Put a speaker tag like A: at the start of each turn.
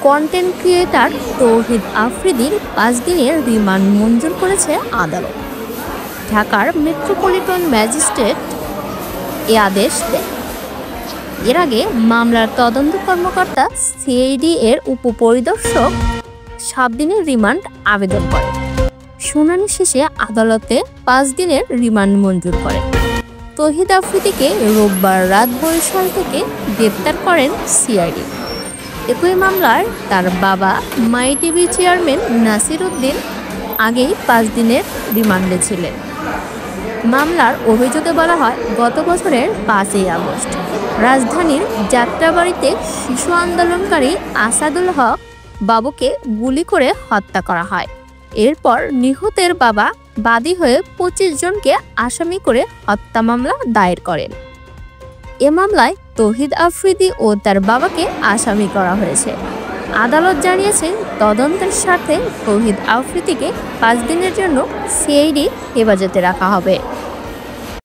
A: Content creator তৌহিদ আফ্রিদির 5 দিনের remand মঞ্জুর করেছে আদালত। ঢাকার মেট্রোপলিটন ম্যাজিস্ট্রেট এ আদেশ দেন। এর আগে মামলার তদন্ত কর্মকর্তা সিআইডি এর উপপরিদর্শক 7 দিনের রিমান্ড আবেদন করেন। শুনানি শেষে আদালতে 5 দিনের রিমান্ড মঞ্জুর করে। তৌহিদ আফ্রিদিকে রোববার রাত বরিশাল থেকে গ্রেপ্তার করেন সিআইডি। একই মামলায় তার বাবা মাই টিভি চেয়ারম্যান নাসির উদ্দিন আগেই 5 দিনের রিমান্ডে ছিলেন। মামলার অভিযোগে বলা হয়, গত বছরের 5ই আগস্ট রাজধানীর যাত্রাবাড়িতে শিশু আন্দোলনকারী আসাদুল হক বাবুকে গুলি করে হত্যা করা হয়। এরপর নিহতের বাবা বাদী হয়ে 25 জনকে আসামি করে হত্যা মামলা দায়ের করেন। এ মামলায় তৌহিদ আফ্রিদি ও তার বাবাকে আসামি করা হয়েছে। আদালত জানিয়েছে, তদন্তের স্বার্থে তৌহিদ আফ্রিদিকে 5 দিনের জন্য সিআইডি হেফাজতে রাখা হবে।